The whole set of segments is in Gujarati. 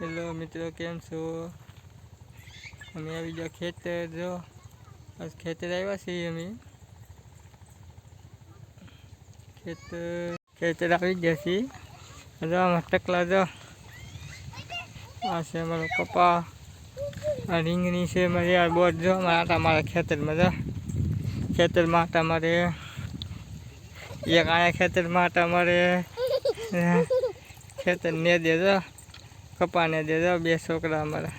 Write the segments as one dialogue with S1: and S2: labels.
S1: હેલો મિત્રો, કેમ છો? અમે આવી ગયા ખેતર. જો આજ ખેતર આવ્યા છીએ અમે. ખેતર આવી ગયા છીએ. જો આમાં ટકલા જો આ છે અમારો કપા, આ રીંગણી છે મારી. આ બોટ જો આટા મારા ખેતરમાં. જો ખેતરમાં આટા મારે, એક આયા ખેતરમાં આટા મારે. ખેતર ને દે જો કપાને દે જો, બે છોકરા અમારા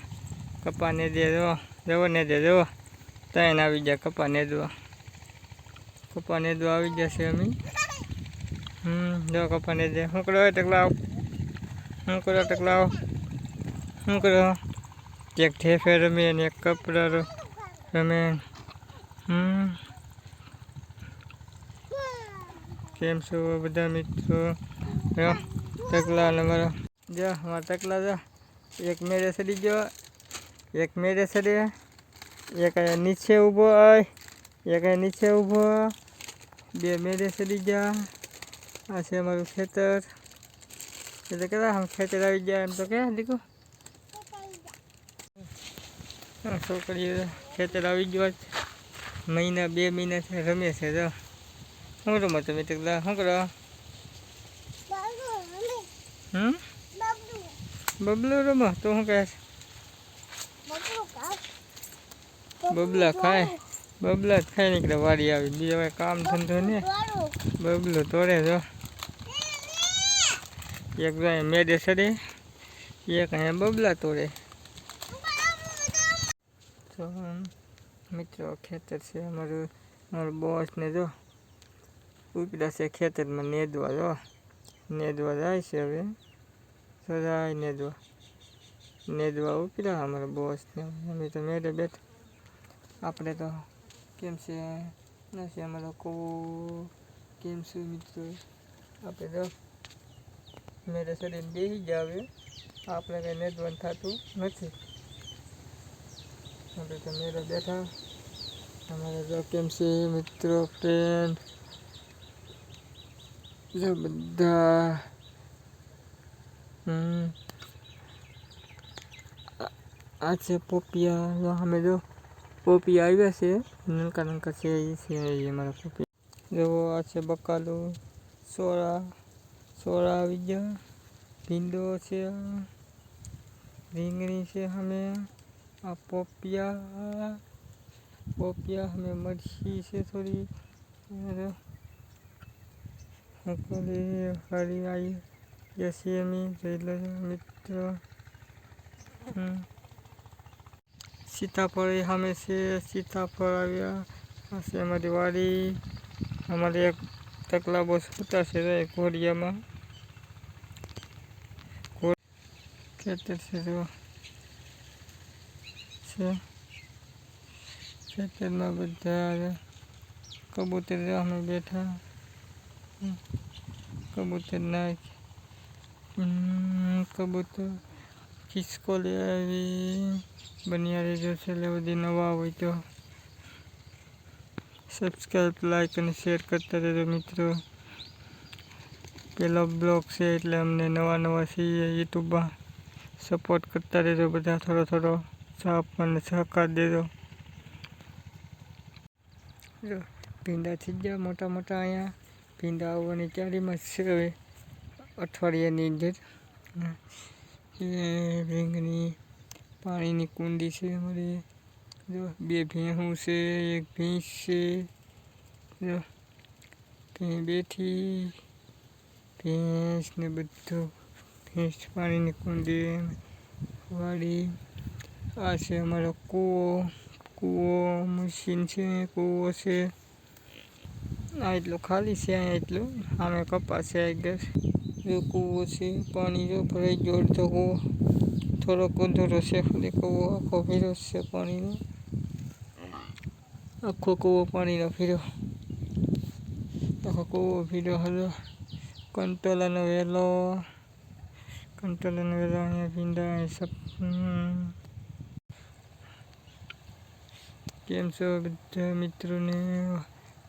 S1: કપાને દે જો, જવો ને દે જવો. ત્રણ આવી ગયા કપાને દવા. કપાને દવા આવી જશે અમે. જો કપાને દે. શું કરો ટકલાવ? શું કરો ટકલાવ? શું કરો? એક ઠેફે રમે ને એક કપડા રમે. કેમ છો બધા મિત્રો? ટકલા ને મારા જો અમારા ટકલા જો એક મેરે સડી ગયો, એક મેરે સડે, એક અહીંયા નીચે ઊભો હોય, એક અહીંયા નીચે ઊભો, બે મેરે સડી ગયા. આ છે અમારું ખેતર. એટલે કેટલા આમ ખેતર આવી ગયા એમ તો કે દીકું છોકરીઓ ખેતર આવી ગયો. મહિના 2 મહિનાથી રમે છે. જો શું રમો તમે ટકલા? શું કરો? બબલો રમો? તો શું કહે છે? બબલા ખાય? બબલા જ ખાઈ નીકળે વાડી આવી. બીજા ભાઈ કામ ધંધો ને બબલો તોડે. જો એક અહીંયા મેડે સડે, એક અહીંયા બબલા તોડે. તો મિત્રો ખેતર છે અમારું. મારું બોસ ને જો ઉપડા છે ખેતરમાં નેદવા. જો નેદવા જાય છે હવે. સદાય નેદવા ઉપડ્યા અમારા બોસ ને. અમે તો મેળે બેઠા. આપણે તો કેમ છે નથી અમારો કૂવો. કેમ છું મિત્રો? આપણે તો મેળે શરીર બેસી ગયા. હવે આપણે કંઈ નેદવાનું થતું નથી. આપણે તો મેળે બેઠા. અમારે જો કેમ છે મિત્રો ફ્રેન્ડ? જો બધા આ છે પોપિયા. અમે જો પોપિયા આવ્યા છે, નનકા નનકા છે એ છે અમારા પોપિયા. જો આ છે બકાલું, સોરા આવી ગયા, ભીંડો છે, રીંગણી છે. અમે આ પોપિયા અમે મરચી છે થોડી. ફરી આવી જશે અમે. જોઈ લો મિત્રો. સીતાફળ સામે છે. સીતાફળ આવ્યા. આ છે અમારી વાડી. અમારે એક ટકલા બહુ સૂતા છે ઘોડિયામાં. ખેતર છે જો છે. ખેતરમાં બધા કબૂતર અમે બેઠા. કબૂતર નાખ કબૂતર ખિસકોલી આવી. બન્યા રહેજો છેલ્લે બધી. નવા હોય તો સબસ્ક્રાઈબ, લાઈક અને શેર કરતા રહેજો મિત્રો. પહેલો બ્લોગ છે એટલે અમને નવા છીએ યુટ્યુબમાં. સપોર્ટ કરતા રહેજો બધા. થોડો આપણને સહકાર દેજો. જો ભીંડા થઈ ગયા મોટા અહીંયા. ભીંડા આવવાની તૈયારીમાં છે હવે અઠવાડિયાની અંદર. રીંગણી, પાણીની કુંડી છે અમારી. જો 2 ભેંસું છે, 1 ભેંસ છે. જો ભેંસ બેઠી, ભેંસ ને બધું. ભેંસ પાણીની કુંડી વાળી. આ છે અમારો કૂવો મશીન છે. કૂવો છે આ એટલો ખાલી છે. અહીંયા એટલું આમે કપાસ છે. આગળ જો કૂવો છે. પાણી જો ભરાઈ ગયો અડધો કૂવો. થોડોક અધૂરો છે ખાલી કૂવો. આખો ભીરો છે પાણીનો. આખો કૂવો પાણીનો ભીરો. આખો કૂવો ભીરો હતો. કંટોલાનો વેલો અહીંયા ભીંડા. કેમ છો બધા મિત્રોને?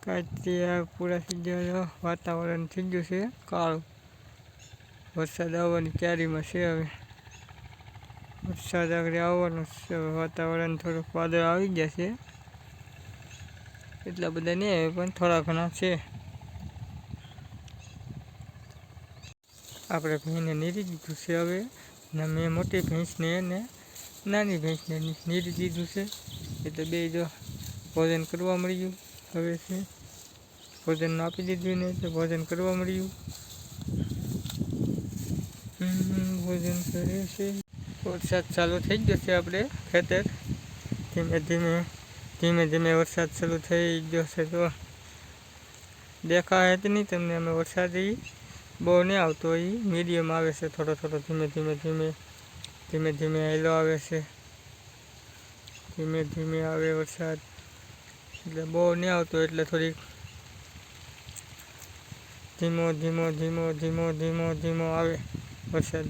S1: કાચિયા પૂરા થઈ ગયા. વાતાવરણ થઈ ગયું છે કાળું. વરસાદ આવવાની તૈયારીમાં છે હવે. વરસાદ આગળ આવવાનું છે. વાતાવરણ થોડુંક વાદળ આવી ગયા છે, એટલા બધા નહીં આવે પણ થોડા ઘણા છે. આપણે ભેંસને નીરી દીધું છે હવે, ને મેં મોટી ભેંસને ને નાની ભેંસને નીરી દીધું છે. એટલે બે જો ભોજન કરવા મળ્યું હવે છે. ભોજન આપી દીધું ને એટલે ભોજન કરવા મળ્યું. ભોજન કરે છે. વરસાદ ચાલુ થઈ ગયો છે. આપણે ખેતર ધીમે ધીમે વરસાદ ચાલુ થઈ ગયો છે. તો દેખાય જ નહીં તમને. અમે વરસાદ બહુ નહીં આવતો હોય, મીડિયમ આવે છે. થોડો થોડો ધીમે ધીમે હેલો આવે છે. ધીમે ધીમે આવે વરસાદ, એટલે બહુ નહીં આવતો, એટલે થોડીક ધીમો આવે વરસાદ.